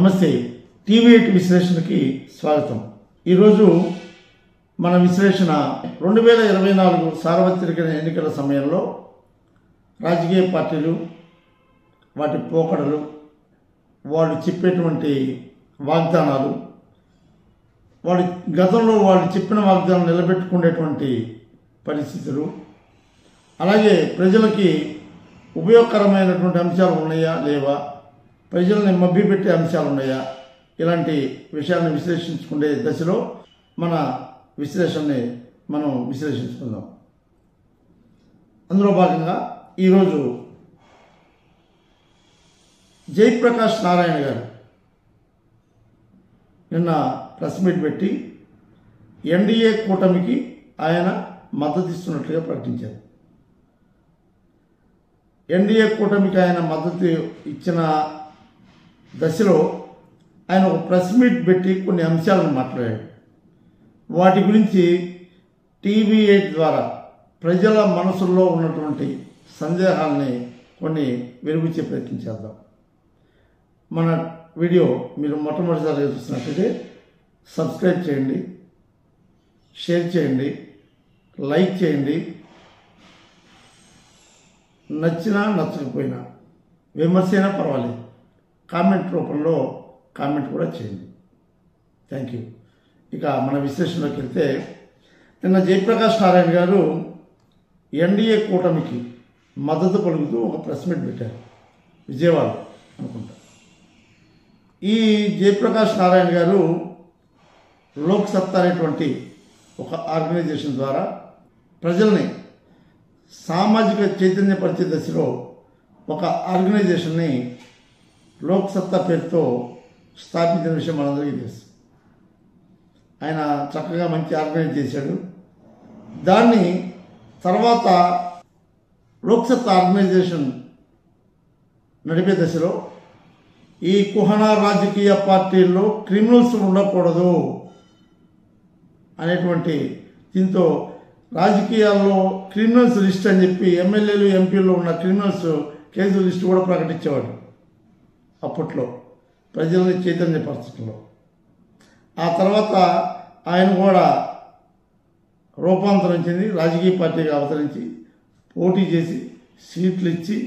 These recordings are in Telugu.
నమస్తే టీవీ8 విశ్లేషణకి స్వాగతం। ఈరోజు మన విశ్లేషణ 2024 సార్వత్రిక ఎన్నికల సమయంలో రాజకీయ పార్టీలు వాటి పోకడలు వాళ్ళు చెప్పేటువంటి వాగ్దానాలు వాళ్ళు గతంలో వాళ్ళు చెప్పిన వాగ్దానాలు నిలబెట్టుకునేటువంటి పరిస్థితులు అలాగే ప్రజలకి ఉపయోగకరమైనటువంటి అంశాలు ఉన్నాయా లేవా ప్రజల్ని మభ్యపెట్టే అంశాలు ఉన్నాయా ఇలాంటి విషయాలను విశ్లేషించుకునే దశలో మన విశ్లేషణని మనం విశ్లేషించుకుందాం। అందులో భాగంగా ఈరోజు జయప్రకాష్ నారాయణ గారు నిన్న ప్రెస్ మీట్ పెట్టి ఎన్డీఏ కూటమికి ఆయన మద్దతు ఇస్తున్నట్లుగా ప్రకటించారు। ఎన్డీఏ కూటమికి ఆయన మద్దతు ఇచ్చిన దశలో ఆయన ఒక ప్రెస్ మీట్ పెట్టి కొన్ని అంశాలను మాట్లాడాడు। వాటి గురించి టీవీ8 ద్వారా ప్రజల మనసుల్లో ఉన్నటువంటి సందేహాలని కొన్ని వెలుగుచ్చే ప్రయత్నం చేద్దాం। మన వీడియో మీరు మొట్టమొదటిసారిగా చూసినట్లయితే సబ్స్క్రైబ్ చేయండి, షేర్ చేయండి, లైక్ చేయండి, నచ్చినా నచ్చకపోయినా విమర్శ అయినా పర్వాలేదు కామెంట్ రూపంలో కామెంట్ కూడా చేయండి। Thank you. ఇక మన విశ్లేషణలోకి వెళ్తే నిన్న జయప్రకాష్ నారాయణ గారు ఎన్డీఏ కూటమికి మద్దతు పలుకుతూ ఒక ప్రెస్ మీట్ పెట్టారు విజయవాడ అనుకుంటా। ఈ జయప్రకాష్ నారాయణ గారు లోక్ సత్తా అనేటువంటి ఒక ఆర్గనైజేషన్ ద్వారా ప్రజల్ని సామాజిక చైతన్యపరిచే దశలో ఒక ఆర్గనైజేషన్ని లోక్ సత్తా పేరుతో స్థాపించిన విషయం మనందరికీ తెలుసు। ఆయన చక్కగా మంచి ఆర్గనైజ్ చేశాడు। దాన్ని తర్వాత లోక్ సత్తా ఆర్గనైజేషన్ నడిపే దశలో ఈ కుహనా రాజకీయ పార్టీల్లో క్రిమినల్స్ ఉండకూడదు అనేటువంటి దీంతో రాజకీయాల్లో క్రిమినల్స్ లిస్ట్ అని చెప్పి ఎమ్మెల్యేలు ఎంపీల్లో ఉన్న క్రిమినల్స్ కేసుల లిస్టు కూడా ప్రకటించేవాడు అప్పట్లో ప్రజల్ని చైతన్యపరచడంలో। ఆ తర్వాత ఆయన కూడా రూపాంతరం చెంది రాజకీయ పార్టీగా అవతరించి పోటీ చేసి సీట్లు ఇచ్చి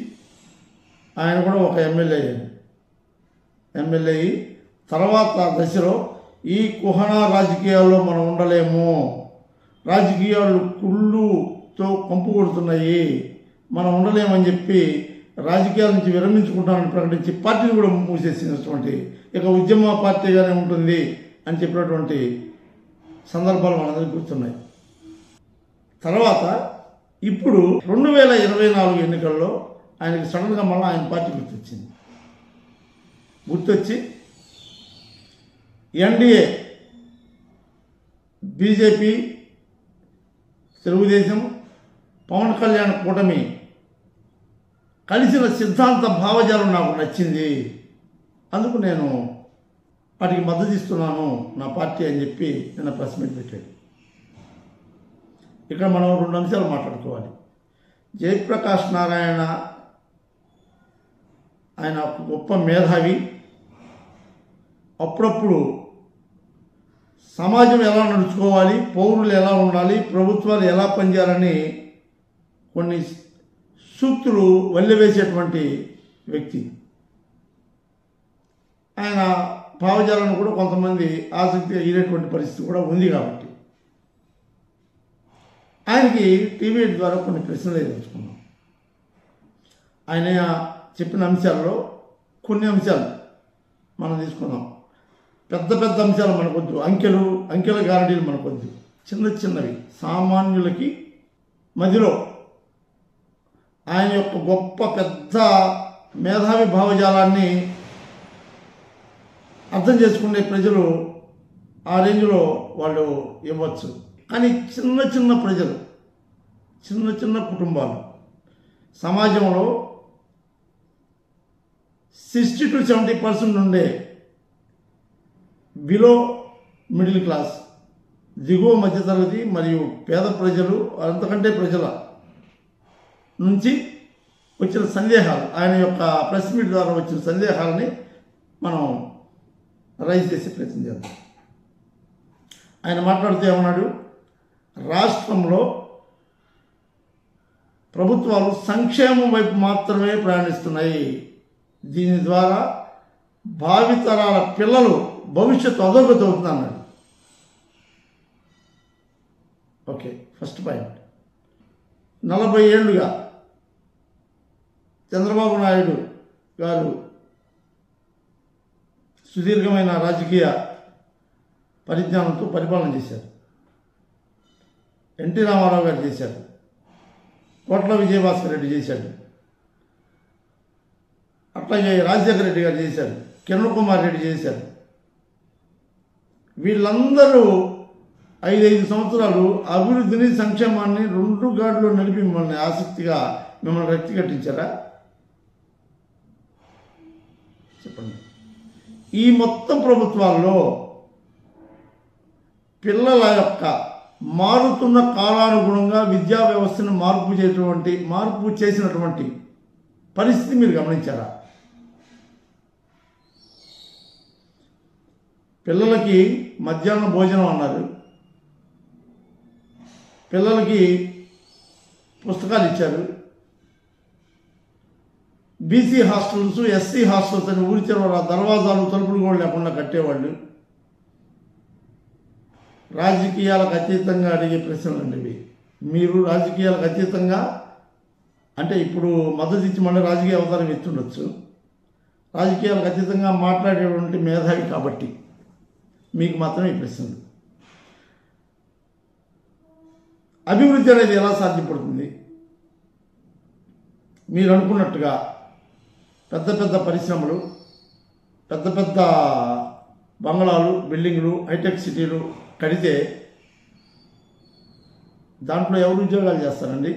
ఆయన కూడా ఒక ఎమ్మెల్యే అయ్యి తర్వాత దశలో ఈ కుహనా రాజకీయాల్లో మనం ఉండలేము, రాజకీయాలు కుళ్ళుతో కంపు కొడుతున్నాయి, మనం ఉండలేమని చెప్పి రాజకీయాల నుంచి విరమించుకుంటామని ప్రకటించి పార్టీని కూడా మూసేసినటువంటి ఇక ఉద్యమ పార్టీగానే ఉంటుంది అని చెప్పినటువంటి సందర్భాలు మనందరికీ గుర్తున్నాయి। తర్వాత ఇప్పుడు 2024 ఎన్నికల్లో ఆయనకి సడన్గా మళ్ళీ ఆయన పార్టీ గుర్తొచ్చి ఎన్డీఏ బీజేపీ తెలుగుదేశం పవన్ కళ్యాణ్ కూటమి కలిసిన సిద్ధాంత భావజాలం నాకు నచ్చింది, అందుకు నేను వాటికి మద్దతు ఇస్తున్నాను నా పార్టీ అని చెప్పి నిన్న ప్రెస్ మీట్ పెట్టాడు। ఇక్కడ మనం రెండు అంశాలు మాట్లాడుకోవాలి। జయప్రకాష్ నారాయణ ఆయన ఒక గొప్ప మేధావి, అప్పుడప్పుడు సమాజం ఎలా నడుచుకోవాలి, పౌరులు ఎలా ఉండాలి, ప్రభుత్వాలు ఎలా పనిచేయాలని కొన్ని సూక్తులు వల్లెవేసేటువంటి వ్యక్తి। ఆయన భావజాలను కూడా కొంతమంది ఆసక్తిగా ఈనేటువంటి పరిస్థితి కూడా ఉంది కాబట్టి ఆయనకి టీవీ8 ద్వారా కొన్ని ప్రశ్నలు ఎదుర్కొన్నాం। ఆయన చెప్పిన అంశాల్లో కొన్ని అంశాలు మనం తీసుకున్నాం। పెద్ద పెద్ద అంశాలు మనకొద్దు, అంకెల గారడీలు మనకొద్దు, చిన్నవి సామాన్యులకి మధ్యలో ఆయన యొక్క గొప్ప పెద్ద మేధావి భావజాలాన్ని అర్థం చేసుకునే ప్రజలు ఆ రేంజ్లో వాళ్ళు ఇవ్వచ్చు। కానీ చిన్న ప్రజలు, చిన్న కుటుంబాలు సమాజంలో 60 to 70% ఉండే బిలో మిడిల్ క్లాస్, దిగువ మధ్యతరగతి మరియు పేద ప్రజలు అంతకంటే ప్రజల నుంచి వచ్చిన సందేహాలు, ఆయన యొక్క ప్రెస్ మీట్ ద్వారా వచ్చిన సందేహాలని మనం రైజ్ చేసే ప్రయత్నం చేద్దాం. ఆయన మాట్లాడుతూ ఏమన్నాడు, రాష్ట్రంలో ప్రభుత్వాలు సంక్షేమం వైపు మాత్రమే ప్రయాణిస్తున్నాయి, దీని ద్వారా భావితరాల పిల్లలు భవిష్యత్తు అధోగతి అవుతుంది అన్నాడు. Okay, first point. 40 ఏళ్లుగా చంద్రబాబు నాయుడు గారు సుదీర్ఘమైన రాజకీయ పరిజ్ఞానంతో పరిపాలన చేశారు. ఎన్టీ రామారావు గారు చేశారు, కోట్ల విజయభాస్కర్ రెడ్డి చేశాడు, అట్లాగే రాజశేఖర రెడ్డి గారు చేశారు, కిరణ్ కుమార్ రెడ్డి చేశారు. వీళ్ళందరూ 5 సంవత్సరాలు అభివృద్ధిని సంక్షేమాన్ని 2 గాడిలో నడిపి మిమ్మల్ని ఆసక్తిగా మిమ్మల్ని రక్తి కట్టించారా? చెప్పండి. ఈ మొత్తం ప్రభుత్వాల్లో పిల్లల యొక్క మారుతున్న కాలానుగుణంగా విద్యా వ్యవస్థను మార్పు చేసినటువంటి పరిస్థితి మీరు గమనించారా? పిల్లలకి మధ్యాహ్నం భోజనం అన్నారు, పిల్లలకి పుస్తకాలు ఇచ్చారు. బీసీ హాస్టల్స్, ఎస్సీ హాస్టల్స్ అని ఊరి చివర దర్వాజాలు తలుపులు కూడా లేకుండా కట్టేవాళ్ళు. రాజకీయాలకు అతీతంగా అడిగే ప్రశ్నలు అండి ఇవి. మీరు రాజకీయాలకు అతీతంగా అంటే ఇప్పుడు మద్దతు ఇచ్చి మళ్ళీ రాజకీయ అవతారం ఎత్తుండొచ్చు. రాజకీయాలకు అతీతంగా మాట్లాడేటువంటి మేధావి కాబట్టి మీకు మాత్రమే ఈ ప్రశ్నలు. అభివృద్ధి అనేది ఎలా సాధ్యపడుతుంది? మీరు అనుకున్నట్టుగా పెద్ద పెద్ద పరిశ్రమలు, పెద్ద పెద్ద బంగళాలు, బిల్డింగ్లు, హైటెక్ సిటీలు కడితే దాంట్లో ఎవరు ఉద్యోగాలు చేస్తారండి?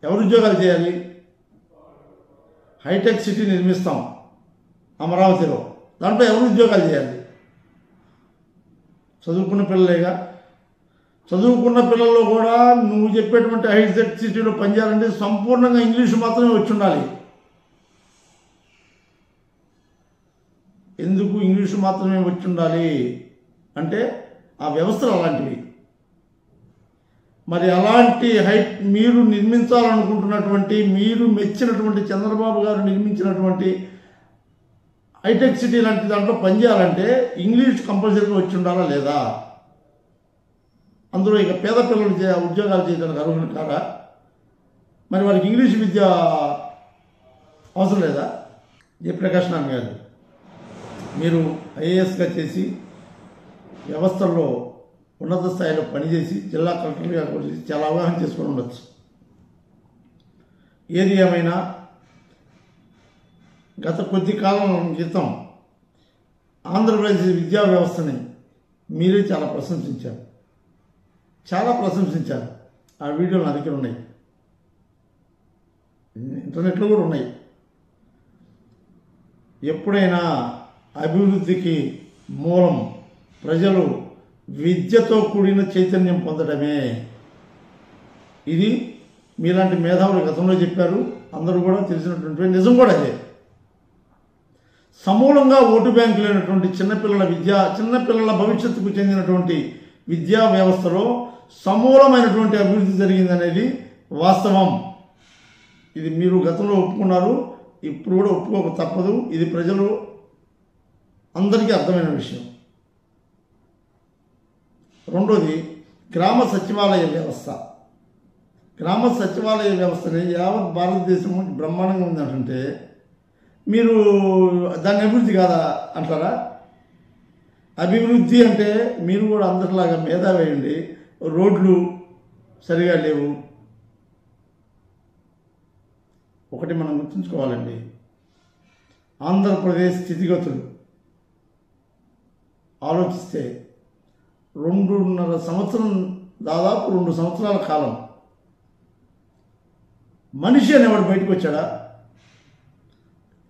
ఎవరు ఉద్యోగాలు చేయాలి? హైటెక్ సిటీ నిర్మిస్తాం అమరావతిలో, దాంట్లో ఎవరు ఉద్యోగాలు చేయాలి? చదువుకున్న పిల్లలేగా. చదువుకున్న పిల్లల్లో కూడా నువ్వు చెప్పేటువంటి హైటెక్ సిటీలో పనిచేయాలంటే సంపూర్ణంగా ఇంగ్లీషు మాత్రమే వచ్చి ఉండాలి. ఎందుకు ఇంగ్లీషు మాత్రమే వచ్చి ఉండాలి అంటే ఆ వ్యవస్థలు అలాంటివి. మరి అలాంటి మీరు నిర్మించాలనుకుంటున్నటువంటి, మీరు మెచ్చినటువంటి చంద్రబాబు గారు నిర్మించినటువంటి హైటెక్ సిటీ లాంటి దాంట్లో పనిచేయాలంటే ఇంగ్లీష్ కంపల్సరీగా వచ్చి ఉండాలా లేదా? అందులో ఇక పేద పిల్లలు ఉద్యోగాలు చేయడానికి అర్హులు కారా? మరి వారికి ఇంగ్లీష్ విద్య అవసరం లేదా? జయప్రకాష్ నారాయణ గారు, మీరు ఐఏఎస్గా చేసి వ్యవస్థల్లో ఉన్నత స్థాయిలో పనిచేసి జిల్లా కలెక్టర్గా కూడా చేసి చాలా అవగాహన చేసుకొని ఉండొచ్చు. ఏది ఏమైనా గత కొద్ది కాలం క్రితం ఆంధ్రప్రదేశ్ విద్యా వ్యవస్థని మీరే చాలా ప్రశంసించారు. ఆ వీడియోలు నా దగ్గర ఉన్నాయి, ఇంటర్నెట్లో కూడా ఉన్నాయి. ఎప్పుడైనా అభివృద్ధికి మూలం ప్రజలు విద్యతో కూడిన చైతన్యం పొందడమే. ఇది మీలాంటి మేధావులు గతంలో చెప్పారు, అందరూ కూడా తెలిసినటువంటి నిజం కూడా అదే. సమూలంగా ఓటు బ్యాంకు లేనటువంటి చిన్నపిల్లల భవిష్యత్తుకు చెందినటువంటి విద్యా వ్యవస్థలో సమూలమైనటువంటి అభివృద్ధి జరిగిందనేది వాస్తవం. ఇది మీరు గతంలో ఒప్పుకున్నారు, ఇప్పుడు కూడా ఒప్పుకోక తప్పదు. ఇది ప్రజలు అందరికీ అర్థమైన విషయం. రెండోది గ్రామ సచివాలయ వ్యవస్థ. గ్రామ సచివాలయ వ్యవస్థని యావత్ భారతదేశం బ్రహ్మాండంగా ఉందంటే మీరు దాన్ని అభివృద్ధి కాదా అంటారా? అభివృద్ధి అంటే మీరు కూడా అందరిలాగా మేధావి అయ్యండి, రోడ్లు సరిగా లేవు. ఒకటి మనం గుర్తుంచుకోవాలండి, ఆంధ్రప్రదేశ్ స్థితిగతులు ఆలోచిస్తే 2.5 సంవత్సరం, దాదాపు 2 సంవత్సరాల కాలం మనిషి అనేవాడు బయటకు వచ్చాడా?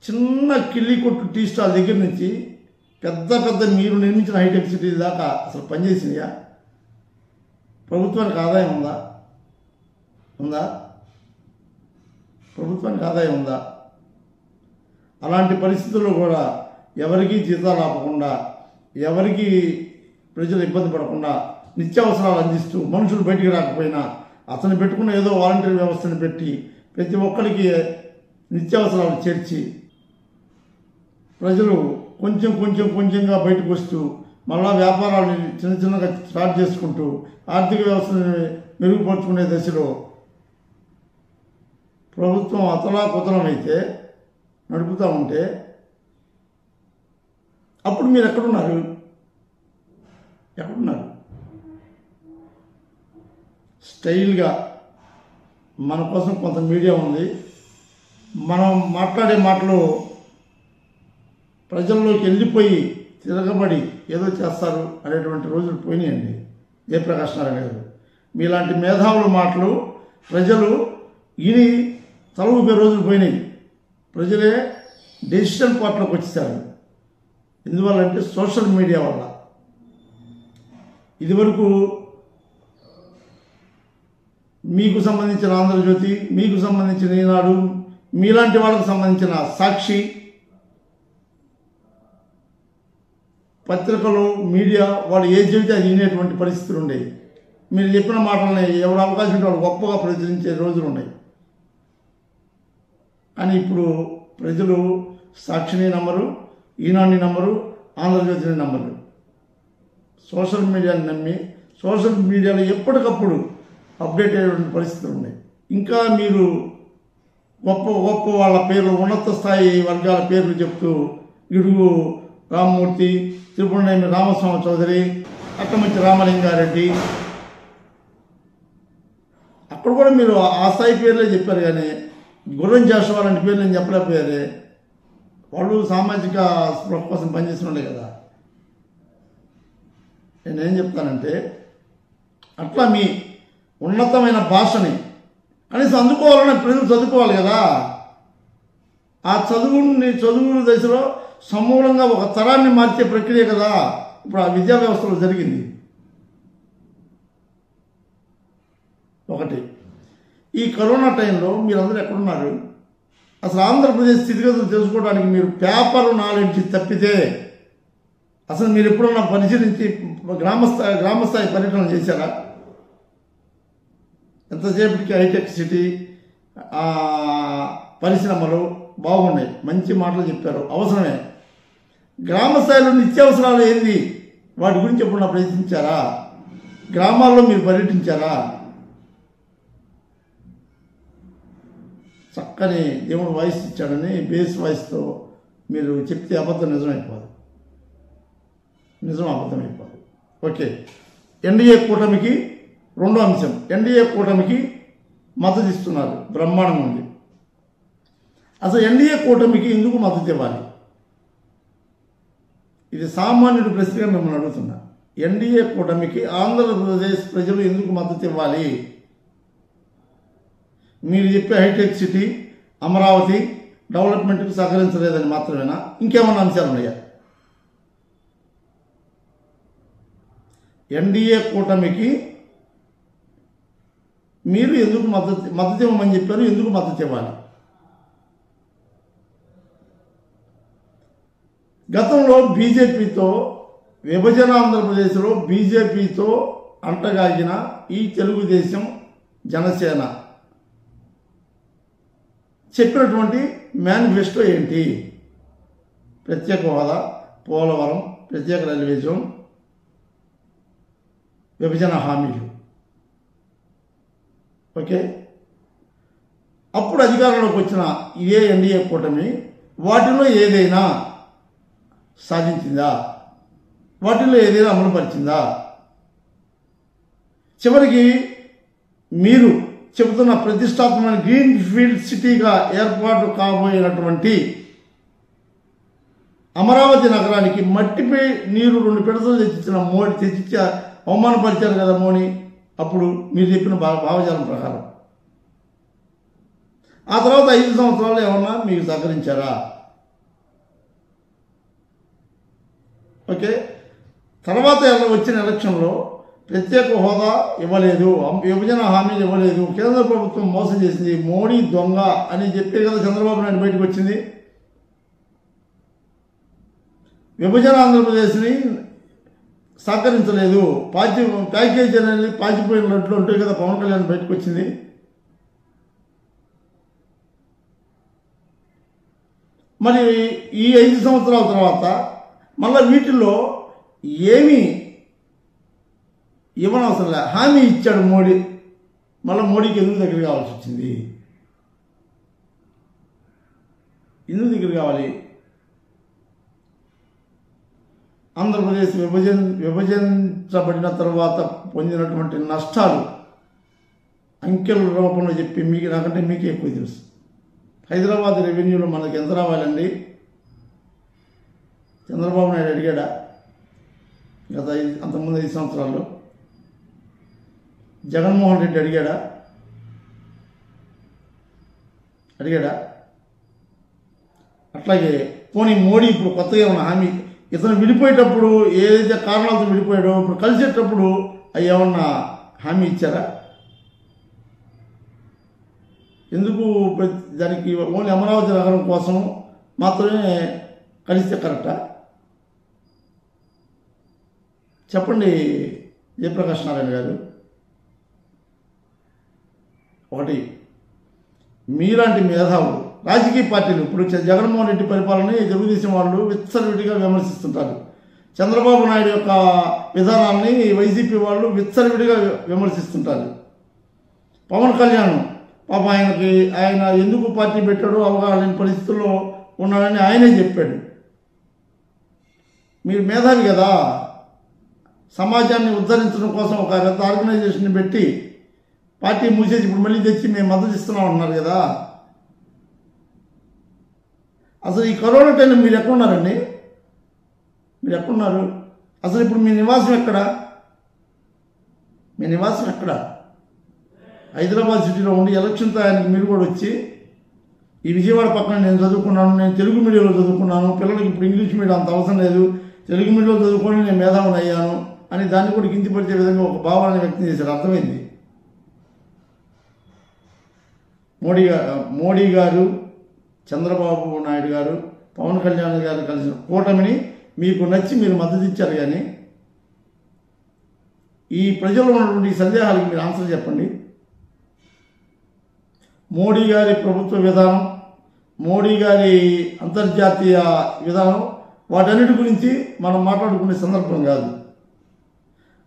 చిన్న కిల్లి కొట్టు టీ స్టాల్ దగ్గర నుంచి పెద్ద పెద్ద మీరు నిర్మించిన హైటెక్ సిటీ దాకా అసలు పనిచేసినాయా? ప్రభుత్వానికి ఆదాయం ఉందా? ప్రభుత్వానికి ఆదాయం ఉందా? అలాంటి పరిస్థితుల్లో కూడా ఎవరికి జీతాలు ఆపకుండా, ఎవరికి ప్రజలు ఇబ్బంది పడకుండా నిత్యావసరాలు అందిస్తూ, మనుషులు బయటికి రాకపోయినా అతను పెట్టుకున్న ఏదో వాలంటీర్ వ్యవస్థను పెట్టి ప్రతి ఒక్కరికి నిత్యావసరాలు చేర్చి ప్రజలు కొంచెంగా బయటకు వస్తూ మళ్ళా వ్యాపారాన్ని చిన్నగా స్టార్ట్ చేసుకుంటూ ఆర్థిక వ్యవస్థను మెరుగుపరుచుకునే దశలో ప్రభుత్వం అతలాకుతలమైతే నడుపుతూ ఉంటే అప్పుడు మీరు ఎక్కడున్నారు? స్టైల్గా మన కోసం కొంత మీడియా ఉంది, మనం మాట్లాడే మాటలు ప్రజల్లోకి వెళ్ళిపోయి తిరగబడి ఏదో చేస్తారు అనేటువంటి రోజులు పోయినాయండి. జయప్రకాష్ నారాయణ గారు, మీలాంటి మేధావుల మాటలు ప్రజలు ఇని తల ఊపే రోజులు పోయినాయి. ప్రజలే డెసిషన్ పార్ట్లోకి వచ్చేసారు. ఎందువల్లంటే సోషల్ మీడియా వల్ల. ఇదివరకు మీకు సంబంధించిన ఆంధ్రజ్యోతి, మీకు సంబంధించిన ఈనాడు, మీలాంటి వాళ్ళకు సంబంధించిన సాక్షి పత్రికలు, మీడియా వాళ్ళు ఏది చెబితే అది వినేటువంటి పరిస్థితులు ఉండేవి. మీరు చెప్పిన మాటలని ఎవరు అవకాశం ఉంటే వాళ్ళు గొప్పగా ప్రచురించే రోజులు ఉన్నాయి. కానీ ఇప్పుడు ప్రజలు సాక్షిని నమ్మరు, ఈనాడుని నమ్మరు, ఆంధ్రజ్యోతిని నమ్మరు. సోషల్ మీడియాని నమ్మి సోషల్ మీడియాలో ఎప్పటికప్పుడు అప్డేట్ అయ్యేటువంటి పరిస్థితులు ఉన్నాయి. ఇంకా మీరు గొప్ప వాళ్ళ పేర్లు, ఉన్నత స్థాయి వర్గాల పేర్లు చెప్తూ ఇడుగు రామ్మూర్తి, త్రిపురనేమి రామస్వామి చౌదరి, అట్టమంచి రామలింగారెడ్డి, అక్కడ కూడా మీరు ఆ స్థాయి పేర్లే చెప్పారు. కానీ గుర్రం జాషువా లాంటి పేర్లు నేను చెప్పలేకపోయారే. వాళ్ళు సామాజిక స్పృహ కోసం పనిచేస్తున్నాడే కదా. నేనేం చెప్తానంటే అట్లా మీ ఉన్నతమైన భాషని కనీసం అందుకోవాలని ప్రజలు చదువుకోవాలి కదా. ఆ చదువు దశలో సమూలంగా ఒక తరాన్ని మార్చే ప్రక్రియ కదా ఇప్పుడు ఆ విద్యా వ్యవస్థలో జరిగింది. ఒకటి, ఈ కరోనా టైంలో మీరందరూ ఎక్కడున్నారు? అసలు ఆంధ్రప్రదేశ్ స్థితిగతులు తెలుసుకోవడానికి మీరు పేపర్ నాలెడ్జ్ తప్పితే అసలు మీరు ఎప్పుడన్నా పరిశీలించి గ్రామస్థాయి పర్యటన చేశారా? ఎంతసేపటికి హైటెక్ సిటీ, పరిశ్రమలు బాగున్నాయి, మంచి మాటలు చెప్పారు, అవసరమే. గ్రామ స్థాయిలో నిత్యావసరాలు ఏంది వాటి గురించి ఎప్పుడన్నా ప్రయత్నించారా? గ్రామాల్లో మీరు పర్యటించారా? చక్కని దేవుడు వాయిస్ ఇచ్చాడని బేస్ వాయిస్తో మీరు చెప్తే అబద్ధం నిజమైపోదు. ఓకే, ఎన్డీఏ కూటమికి రెండో అంశం, ఎన్డీఏ కూటమికి మద్దతు ఇస్తున్నారు, బ్రహ్మాండం ఉంది. అసలు ఎన్డీఏ కూటమికి ఎందుకు మద్దతు ఇవ్వాలి? ఇది సామాన్యుడి ప్రశ్నగా మిమ్మల్ని అడుగుతున్నా. ఎన్డీఏ కూటమికి ఆంధ్రప్రదేశ్ ప్రజలు ఎందుకు మద్దతు ఇవ్వాలి? మీరు చెప్పే హైటెక్ సిటీ, అమరావతి డెవలప్మెంట్కి సహకరించలేదని మాత్రమేనా? ఇంకేమన్నా అంశాలు ఉన్నాయా? ఎన్డీఏ కూటమికి మీరు ఎందుకు మద్దతు ఇవ్వమని చెప్పారు? ఎందుకు మద్దతు ఇవ్వాలి? గతంలో బీజేపీతో విభజన ఆంధ్రప్రదేశ్లో బీజేపీతో అంటగాగిన ఈ తెలుగుదేశం, జనసేన చెప్పినటువంటి మేనిఫెస్టో ఏంటి? ప్రత్యేక హోదా, పోలవరం, ప్రత్యేక రైల్వే జోన్, విభజన హామీలు. ఓకే, అప్పుడు అధికారంలోకి వచ్చిన ఇదే ఎన్డీఏ కూటమి వాటిలో ఏదైనా సాధించిందా? వాటిలో ఏదైనా అమలుపరిచిందా? చివరికి మీరు చెబుతున్న ప్రతిష్టాత్మకమైన గ్రీన్ ఫీల్డ్ సిటీగా ఏర్పాటు కాబోయినటువంటి అమరావతి నగరానికి మట్టిపై నీరు 2 పిడతలు తెచ్చిచ్చి అవమానపరిచారు కదా మోడీ. అప్పుడు మీరు చెప్పిన భావజాలం ప్రకారం ఆ తర్వాత 5 సంవత్సరాలు ఏమన్నా మీకు సహకరించారా? ఓకే, తర్వాత వచ్చిన ఎలక్షన్లో ప్రత్యేక హోదా ఇవ్వలేదు, విభజన హామీలు ఇవ్వలేదు, కేంద్ర ప్రభుత్వం మోసం చేసింది, మోడీ దొంగ అని చెప్పి కదా చంద్రబాబు నాయుడు బయటకు వచ్చింది. విభజన ఆంధ్రప్రదేశ్ని సహకరించలేదు. ప్యాకేజీ అనేది పాచిపోయినట్లు ఉంటాయి కదా, పవన్ కళ్యాణ్ బయటకు వచ్చింది. మరి ఈ 5 సంవత్సరాల తర్వాత మళ్ళీ వీటిల్లో ఏమీ ఇవ్వనవసరం లే, హామీ ఇచ్చాడు మోడీ. మళ్ళీ మోడీకి ఎందుకు దగ్గర కావాల్సి వచ్చింది? ఎందుకు దగ్గర కావాలి? ఆంధ్రప్రదేశ్ విభజించబడిన తర్వాత పొందినటువంటి నష్టాలు అంకెల రూపంలో చెప్పి నాకంటే మీకే ఎక్కువ తెలుసు. హైదరాబాద్ రెవెన్యూలో మనకి ఎంత రావాలండి? చంద్రబాబు నాయుడు అడిగాడా అంతకుముందు 5 సంవత్సరాల్లో? జగన్మోహన్ రెడ్డి అడిగాడా? అట్లాగే పోనీ మోడీ ఇప్పుడు కొత్తగా ఉన్న హామీ, ఇతను విడిపోయేటప్పుడు ఏదైతే కారణాలతో విడిపోయాడో ఇప్పుడు కలిసేటప్పుడు అవి ఏమన్నా హామీ ఇచ్చారా? ఎందుకు దానికి ఓన్లీ అమరావతి నగరం కోసం మాత్రమే కలిస్తే కరెక్టా? చెప్పండి జయప్రకాష్ నారాయణ గారు. ఒకటి, మీలాంటి మేధావులు రాజకీయ పార్టీలు ఇప్పుడు జగన్మోహన్ రెడ్డి పరిపాలనని తెలుగుదేశం వాళ్ళు విచ్చలవిడిగా విమర్శిస్తుంటారు. చంద్రబాబు నాయుడు యొక్క విధానాన్ని వైసీపీ వాళ్ళు విచ్చలవిడిగా విమర్శిస్తుంటారు. పవన్ కళ్యాణ్ పాప ఆయన ఎందుకు పార్టీ పెట్టాడో అవగాహన పరిస్థితుల్లో ఉన్నాడని ఆయనే చెప్పాడు. మీరు మేధావి కదా, సమాజాన్ని ఉద్ధరించడం కోసం ఒక పెద్ద ఆర్గనైజేషన్ పెట్టి పార్టీ మూసేసి ఇప్పుడు మళ్ళీ తెచ్చి మేము మద్దతు ఇస్తున్నాం అన్నారు కదా. అసలు ఈ కరోనా టైంలో మీరు ఎక్కడున్నారండి? మీరు ఎక్కడున్నారు? అసలు ఇప్పుడు మీ నివాసం ఎక్కడ? హైదరాబాద్ సిటీలో ఉండి ఎలక్షన్ టైంకి మీరు కూడా వచ్చి ఈ విజయవాడ పక్కన నేను చదువుకున్నాను, నేను తెలుగు మీడియంలో చదువుకున్నాను, పిల్లలకి ఇప్పుడు ఇంగ్లీష్ మీడియం అంత అవసరం లేదు, తెలుగు మీడియంలో చదువుకొని నేను మేధావిని అయ్యాను అని దాన్ని కూడా కించపరిచే విధంగా ఒక భావాన్ని వ్యక్తం చేశారు. అర్థమైంది. మోడీ గారు, చంద్రబాబు నాయుడు గారు, పవన్ కళ్యాణ్ గారు కలిసిన కూటమిని మీకు నచ్చి మీరు మద్దతు ఇచ్చారు. కానీ ఈ ప్రజల్లో ఉన్నటువంటి సందేహాలకు మీరు ఆన్సర్ చెప్పండి. మోడీ గారి ప్రభుత్వ విధానం, మోడీ గారి అంతర్జాతీయ విధానం, వాటన్నిటి గురించి మనం మాట్లాడుకునే సందర్భం కాదు.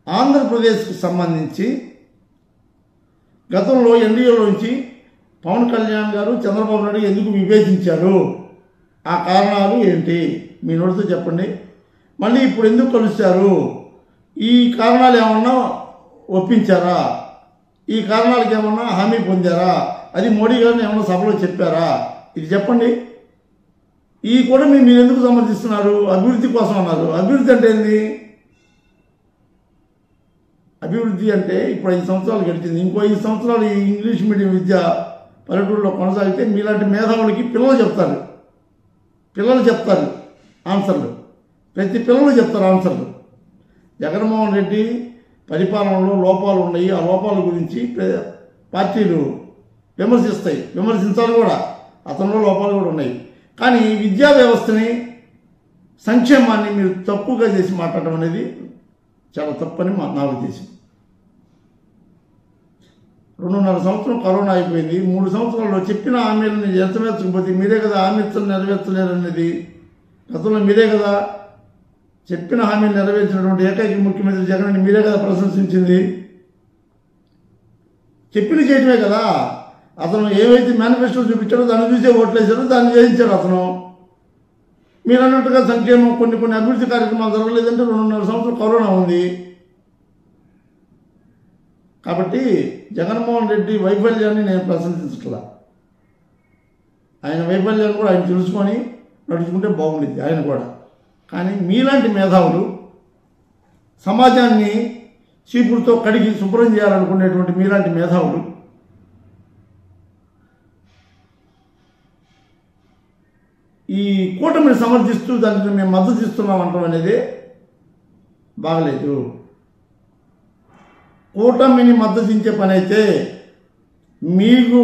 ఆంధ్రప్రదేశ్కు సంబంధించి గతంలో ఎన్డీఏలోంచి పవన్ కళ్యాణ్ గారు చంద్రబాబు నాయుడు ఎందుకు విభేదించారు? ఆ కారణాలు ఏంటి? మీ నోటితో చెప్పండి. మళ్ళీ ఇప్పుడు ఎందుకు కలుస్తారు? ఈ కారణాలు ఏమన్నా ఒప్పించారా? ఈ కారణాలకు ఏమన్నా హామీ పొందారా? అది మోడీ గారిని ఏమన్నా సభలో చెప్పారా? ఇది చెప్పండి. ఈ కూడా మీరు ఎందుకు సమర్థిస్తున్నారు? అభివృద్ధి కోసం అన్నారు. అభివృద్ధి అంటే ఏంది? అభివృద్ధి అంటే ఇప్పుడు 5 సంవత్సరాలు గడిచింది, ఇంకో 5 సంవత్సరాలు ఈ ఇంగ్లీష్ మీడియం విద్య పల్లెటూరులో కొనసాగితే మీలాంటి మేధావులకి పిల్లలు చెప్తారు ఆన్సర్లు. ప్రతి పిల్లలు చెప్తారు ఆన్సర్లు. జగన్మోహన్ రెడ్డి పరిపాలనలో లోపాలు ఉన్నాయి. ఆ లోపాల గురించి పార్టీలు విమర్శించాలి కూడా. అతనిలో లోపాలు కూడా ఉన్నాయి. కానీ విద్యా వ్యవస్థని, సంక్షేమాన్ని మీరు తప్పుగా చేసి మాట్లాడడం అనేది చాలా తప్పని నా ఉద్దేశం. 2.5 సంవత్సరం కరోనా అయిపోయింది. 3 సంవత్సరాల్లో చెప్పిన హామీలను నెరవేర్చకపోతే మీరే కదా హామీలను నెరవేర్చలేరనేది. గతంలో మీరే కదా చెప్పిన హామీలు నెరవేర్చినటువంటి ఏకైక ముఖ్యమంత్రి జగన్ మీరే కదా ప్రశంసించింది. చెప్పింది చేయటమే కదా. అతను ఏవైతే మేనిఫెస్టో చూపించాడో దాన్ని చూసే ఓట్లేశారో దాన్ని చేయించాడు అతను. మీరు అన్నట్టుగా సంక్షేమం కొన్ని అభివృద్ధి కార్యక్రమాలు జరగలేదంటే 2.5 సంవత్సరం కరోనా ఉంది. కాబట్టి జగన్మోహన్ రెడ్డి వైఫల్యాన్ని నేను ప్రశంసించట్లా. ఆయన వైఫల్యాన్ని కూడా ఆయన తెలుసుకొని నడుచుకుంటే బాగుండేది ఆయన కూడా. కానీ మీలాంటి మేధావులు సమాజాన్ని చీపురుతో కడిగి శుభ్రం చేయాలనుకునేటువంటి మీలాంటి మేధావులు ఈ కూటమిని సమర్థిస్తూ దానికి మేము మద్దతు ఇస్తున్నాం అంటాం అనేది బాగలేదు. కూటమిని మద్దతించే పని అయితే మీరు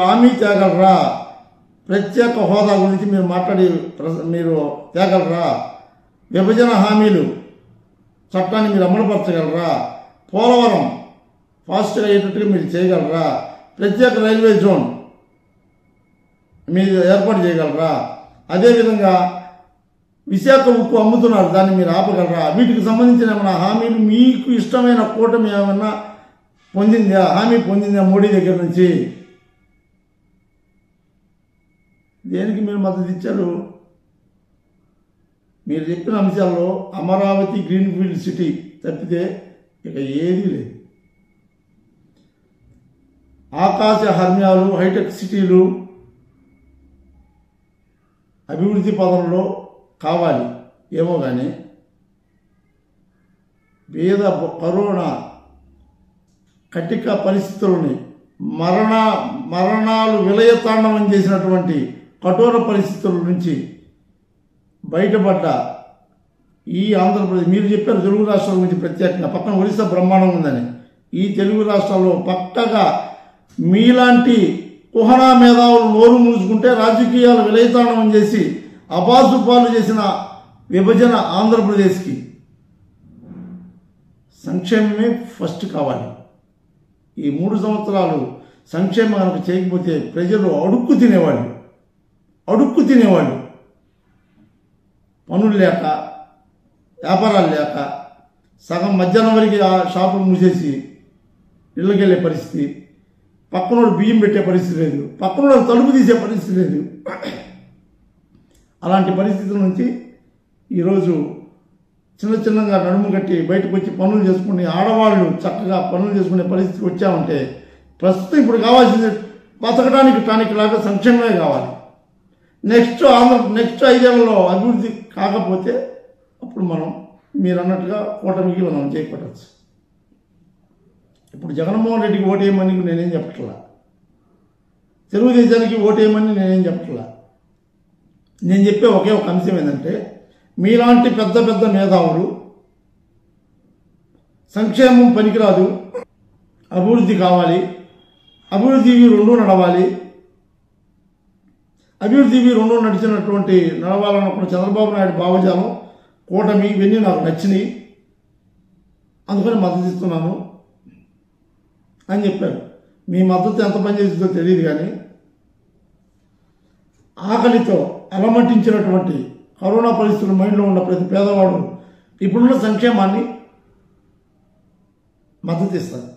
హామీ తేగలరా? ప్రత్యేక హోదా గురించి మీరు తేగలరా? విభజన హామీలు చట్టాన్ని మీరు అమలుపరచగలరా? పోలవరం ఫాస్ట్గా అయ్యేటట్టుగా మీరు చేయగలరా? ప్రత్యేక రైల్వే జోన్ మీరు ఏర్పాటు చేయగలరా? అదేవిధంగా విశాఖ ఉక్కు అమ్ముతున్నారు, దాన్ని మీరు ఆపగలరా? వీటికి సంబంధించిన ఏమైనా హామీలు మీకు ఇష్టమైన కూటమి ఏమన్నా పొందిందా? హామీ పొందిందా మోడీ దగ్గర నుంచి? దేనికి మీరు మద్దతు ఇచ్చారు? మీరు చెప్పిన అంశాల్లో అమరావతి గ్రీన్ఫీల్డ్ సిటీ తప్పితే ఇక ఏదీ లేదు. ఆకాశ హర్మ్యాలు, హైటెక్ సిటీలు అభివృద్ధి పదంలో కావాలి ఏమో కానీ కరోనా కటిక పరిస్థితులని మరణాలు విలయతాండవం చేసినటువంటి కఠోర పరిస్థితుల నుంచి బయటపడ్డ ఈ ఆంధ్రప్రదేశ్, మీరు చెప్పారు తెలుగు రాష్ట్రాల గురించి ప్రత్యేకంగా, పక్కన ఒరిస్సా బ్రహ్మాండం ఉందని. ఈ తెలుగు రాష్ట్రాల్లో పక్కగా మీలాంటి కుహనా మేధావులు నోరు మూసుకుంటే రాజకీయాలు విలయతాండవం చేసి అబాసుపాలు చేసిన విభజన ఆంధ్రప్రదేశ్కి సంక్షేమమే ఫస్ట్ కావాలి. ఈ 3 సంవత్సరాలు సంక్షేమం కనుక చేయకపోతే ప్రజలు అడుక్కు తినేవాళ్ళు, పనులు లేక, వ్యాపారాలు లేక, సగం మధ్యాహ్నం వరకు ఆ షాపులు మూసేసి ఇళ్ళకి వెళ్ళే పరిస్థితి, పక్కనోడు బియ్యం పెట్టే పరిస్థితి లేదు, పక్కనోడు తలుపు తీసే పరిస్థితి లేదు. అలాంటి పరిస్థితుల నుంచి ఈరోజు చిన్నగా నడుము కట్టి బయటకు వచ్చి పనులు చేసుకుని ఆడవాళ్ళు చక్కగా పనులు చేసుకునే పరిస్థితి వచ్చామంటే ప్రస్తుతం ఇప్పుడు కావాల్సింది బతకడానికి టానిక్ లాగా సంక్షేమమే కావాలి. నెక్స్ట్ 5 ఏళ్లలో అభివృద్ధి కాకపోతే అప్పుడు మనం మీరు అన్నట్టుగా కూటమికి మనం చేపట్టచ్చు. ఇప్పుడు జగన్మోహన్ రెడ్డికి ఓటేయమని నేనేం చెప్పట్లా, తెలుగుదేశానికి ఓటేయమని నేనేం చెప్పట్లా. నేను చెప్పే ఒకే ఒక అంశం ఏంటంటే, మీలాంటి పెద్ద మేధావులు సంక్షేమం పనికిరాదు, అభివృద్ధి కావాలి, అభివృద్ధి 2 నడవాలి, అభివృద్ధి 2 నడవాలనుకున్న చంద్రబాబు నాయుడు భావజాలం, కూటమి, ఇవన్నీ నాకు నచ్చినాయి, అందుకని మద్దతు ఇస్తున్నాను అని చెప్పారు. మీ మద్దతు ఎంత పనిచేస్తుందో తెలియదు కానీ ఆకలితో అలమటించినటువంటి కరోనా పరిస్థితులు మైండ్లో ఉన్న ప్రతి పేదవాడు ఇప్పుడున్న సంక్షేమాన్ని మద్దతు ఇస్తారు.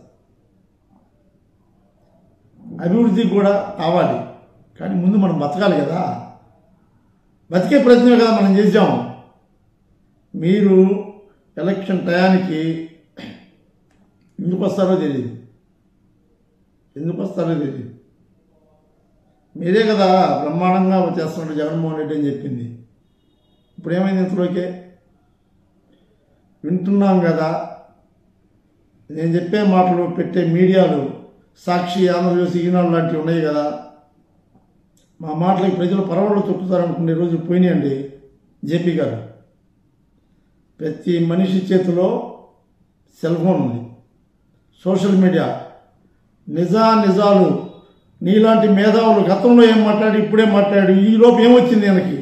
అభివృద్ధి కూడా కావాలి, కానీ ముందు మనం బతకాలి కదా, బతికే ప్రయత్నమే కదా మనం చేసాము. మీరు ఎలక్షన్ టయానికి ఎందుకు వస్తారో తెలియదు. మీరే కదా బ్రహ్మాండంగా చేస్తున్నట్టు జగన్మోహన్ రెడ్డి అని చెప్పింది. ఇప్పుడు ఏమైంది? ఇంతలోకే వింటున్నాం కదా, నేను చెప్పే మాటలు పెట్టే మీడియాలు సాక్షి, ఆంధ్రజ్యోతి, ఈనాడు లాంటివి ఉన్నాయి కదా, మా మాటలకి ప్రజలు పరవళ్ళు తొక్కుతారనుకునే రోజు పోయినాయండి. జేపీ గారు, ప్రతి మనిషి చేతిలో సెల్ ఫోన్ ఉంది, సోషల్ మీడియా, నిజాలు నీలాంటి మేధావులు గతంలో ఏం మాట్లాడి ఇప్పుడే మాట్లాడు, ఈ లోపు ఏమొచ్చింది ఆయనకి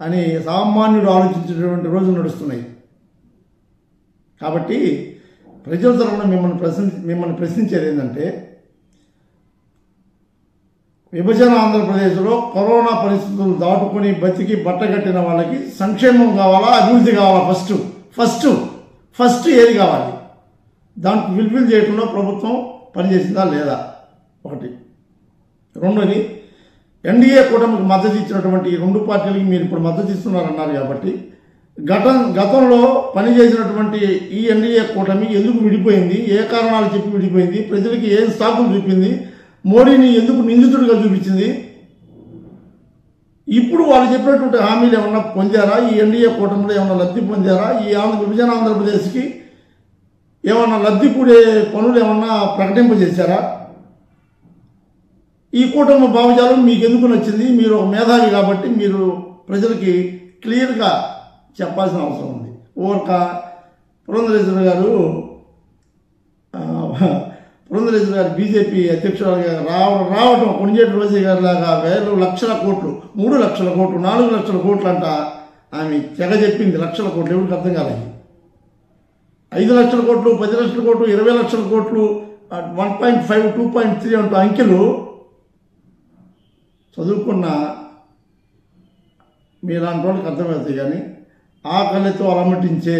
అని సామాన్యుడు ఆలోచించేటువంటి రోజులు నడుస్తున్నాయి. కాబట్టి ప్రజల తరఫున మిమ్మల్ని ప్రశ్నించేది ఏంటంటే, విభజన ఆంధ్రప్రదేశ్లో కరోనా పరిస్థితులు దాటుకొని బతికి బట్టగట్టిన వాళ్ళకి సంక్షేమం కావాలా, అభివృద్ధి కావాలా? ఫస్ట్ ఏది కావాలి? దానికి ఫుల్ఫిల్ చేయడంలో ప్రభుత్వం పనిచేసిందా లేదా? ఒకటి. రెండోది, ఎన్డీఏ కూటమికి మద్దతు ఇచ్చినటువంటి 2 పార్టీలకి మీరు ఇప్పుడు మద్దతు ఇస్తున్నారన్నారు కాబట్టి గతంలో పనిచేసినటువంటి ఈ ఎన్డీఏ కూటమి ఎందుకు విడిపోయింది, ఏ కారణాలు చెప్పి విడిపోయింది, ప్రజలకి ఏం సాకులు చూపింది, మోడీని ఎందుకు నిందితుడిగా చూపించింది, ఇప్పుడు వాళ్ళు చెప్పినటువంటి హామీలు ఏమన్నా పొందారా? ఈ ఎన్డీఏ కూటమిలో ఏమన్నా లబ్ధి పొందారా? ఈ విభజన ఆంధ్రప్రదేశ్కి ఏమన్నా లబ్ధి కూడే పనులు ఏమన్నా ప్రకటింపజేశారా? ఈ కూటమి భావజాలం మీకు ఎందుకు నచ్చింది? మీరు ఒక మేధావి కాబట్టి మీరు ప్రజలకి క్లియర్గా చెప్పాల్సిన అవసరం ఉంది. ఓర్క పురంధరేశ్వరి గారు బీజేపీ అధ్యక్షురాలుగా రావటం, కొణిజేటి రోజీ గారి లాగా 1,000 లక్షల కోట్లు, 3 లక్షల కోట్లు, 4 లక్షల కోట్లు అంట ఆమె తెగ చెప్పింది లక్షల కోట్లు, ఎవరికి అర్థం కాలేదు. 5 లక్షల కోట్లు, 10 లక్షల కోట్లు, 20 లక్షల కోట్లు, 1.5, 2.3 అంటూ అంకెలు చదువుకున్న మీలాంటి వాళ్ళకి అర్థమవుతాయి. కానీ ఆకలితో అలమటించే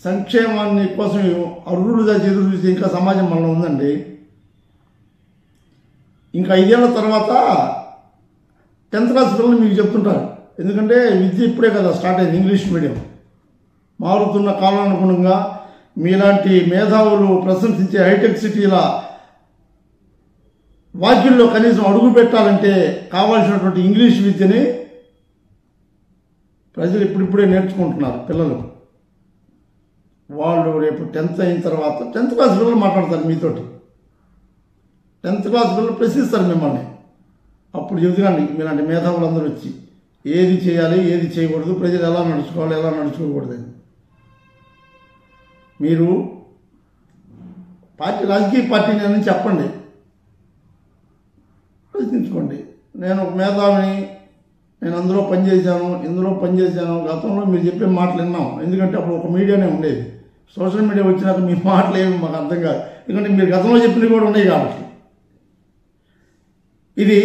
సంక్షేమాన్ని కోసం అర్హులుగా ఎదురు చూసి ఇంకా సమాజం మనలో ఉందండి. ఇంకా 5 ఏళ్ల తర్వాత 10th క్లాస్ పిల్లలు మీకు చెప్తుంటారు. ఎందుకంటే విద్య ఇప్పుడే కదా స్టార్ట్ అయింది. ఇంగ్లీష్ మీడియం మారుతున్న కాలానుగుణంగా మీలాంటి మేధావులు ప్రశంసించే హైటెక్ సిటీల వాక్యంలో కనీసం అడుగు పెట్టాలంటే కావాల్సినటువంటి ఇంగ్లీష్ విద్యని ప్రజలు ఇప్పుడిప్పుడే నేర్చుకుంటున్నారు. పిల్లలు వాళ్ళు రేపు 10th అయిన తర్వాత 10th క్లాస్ పిల్లలు మాట్లాడతారు మీతోటి. 10th క్లాస్ పిల్లలు ప్రశ్నిస్తారు మిమ్మల్ని. అప్పుడు చెబుతున్నాండి మీలాంటి మేధావులందరూ వచ్చి ఏది చేయాలి, ఏది చేయకూడదు, ప్రజలు ఎలా నడుచుకోవాలి, ఎలా నడుచుకోకూడదని. మీరు రాజకీయ పార్టీని అని చెప్పండి, ప్రశ్నించుకోండి. నేను ఒక మేధావిని, నేను అందులో పనిచేశాను, ఇందులో పనిచేశాను. గతంలో మీరు చెప్పే మాటలు విన్నాం. ఎందుకంటే అప్పుడు ఒక మీడియానే ఉండేది. సోషల్ మీడియా వచ్చినాక మీ మాటలు ఏమి మాకు అర్థం కాదు. ఎందుకంటే మీరు గతంలో చెప్పినవి కూడా ఉన్నాయి కాబట్టి. ఇది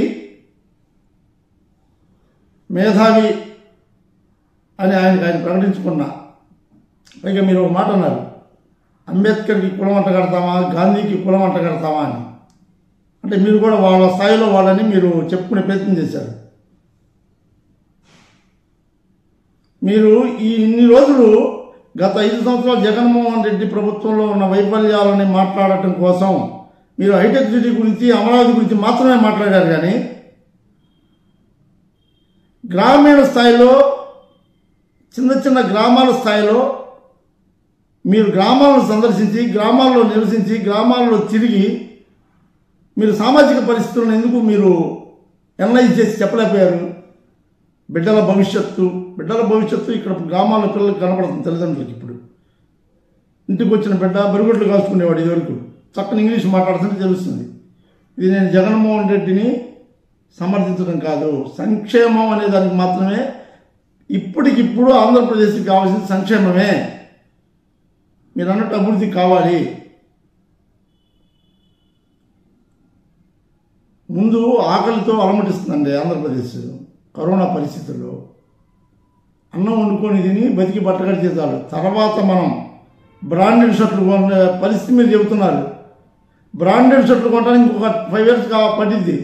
మేధావి అని ఆయన ప్రకటించుకున్నా. పైగా మీరు ఒక మాట అన్నారు, అంబేద్కర్కి కులం అంట కడతామా, గాంధీకి కులం అంట కడతామా అని. అంటే మీరు కూడా వాళ్ళ స్థాయిలో వాళ్ళని మీరు చెప్పుకునే ప్రయత్నం చేశారు. మీరు ఇన్ని రోజులు గత 5 సంవత్సరాలు జగన్మోహన్ రెడ్డి ప్రభుత్వంలో ఉన్న వైఫల్యాలని మాట్లాడటం కోసం మీరు హైటెక్ సిటీ గురించి, అమరావతి గురించి మాత్రమే మాట్లాడారు. కానీ గ్రామీణ స్థాయిలో, చిన్న చిన్న గ్రామాల స్థాయిలో మీరు గ్రామాలను సందర్శించి, గ్రామాల్లో నివసించి, గ్రామాల్లో తిరిగి మీరు సామాజిక పరిస్థితులను ఎందుకు మీరు ఎనలైజ్ చేసి చెప్పలేకపోయారు? బిడ్డల భవిష్యత్తు ఇక్కడ గ్రామాల్లో పిల్లలకు కనపడుతుంది తల్లిదండ్రులకి. ఇప్పుడు ఇంటికి వచ్చిన బిడ్డ బరిగొడ్లు కాల్చుకునేవాడు, ఇదివరకు చక్కని ఇంగ్లీష్ మాట్లాడుతుంటే తెలుస్తుంది. ఇది నేను జగన్మోహన్ రెడ్డిని సమర్థించడం కాదు. సంక్షేమం అనే దానికి మాత్రమే ఇప్పటికిప్పుడు ఆంధ్రప్రదేశ్కి కావాల్సిన సంక్షేమమే. మీరు అన్నట్టు అభివృద్ధి కావాలి. ముందు ఆకలితో అలమటిస్తుందండి ఆంధ్రప్రదేశ్. కరోనా పరిస్థితుల్లో అన్నం వండుకొని తిని బతికి బట్టగడి చేతారు. తర్వాత మనం బ్రాండెడ్ షర్ట్లు కొనే పరిస్థితి మీరు చెబుతున్నారు. బ్రాండెడ్ షర్ట్లు కొనడానికి ఇంకొక 5 years పట్టింది.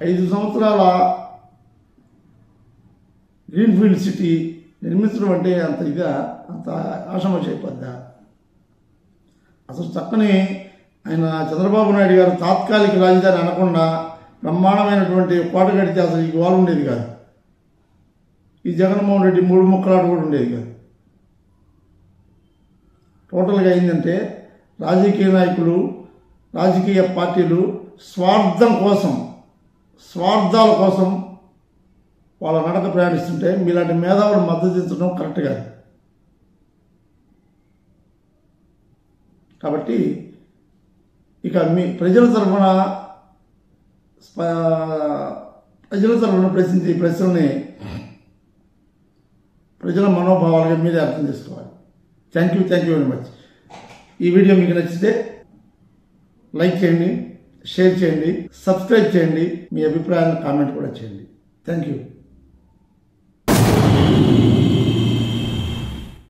5 సంవత్సరాల గ్రీన్ఫీల్డ్ సిటీ నిర్మించడం అంటే అంత ఆషామాషి అయిపోద్దా? అసలు చక్కని ఆయన చంద్రబాబు నాయుడు గారు తాత్కాలిక రాజధాని అనకుండా బ్రహ్మాండమైనటువంటి కోట కడితే అసలు ఈ గోల ఉండేది కాదు. ఈ జగన్మోహన్ రెడ్డి 3 ముక్కలాట కూడా ఉండేది కాదు. టోటల్గా అయిందంటే రాజకీయ నాయకులు, రాజకీయ పార్టీలు స్వార్థాల కోసం వాళ్ళ నడక ప్రయాణిస్తుంటే మీలాంటి మేధావులు మద్దతు ఇచ్చడం కరెక్ట్ కాదు. కాబట్టి ఇక మీ ప్రజల తరఫున ప్రశ్నించే ఈ ప్రశ్నల్ని ప్రజల మనోభావాలుగా మీరే అర్థం చేసుకోవాలి. Thank you very much. ఈ వీడియో మీకు నచ్చితే లైక్ చేయండి, షేర్ చేయండి, సబ్స్క్రైబ్ చేయండి, మీ అభిప్రాయాలను కామెంట్ కూడా చేయండి. Thank you.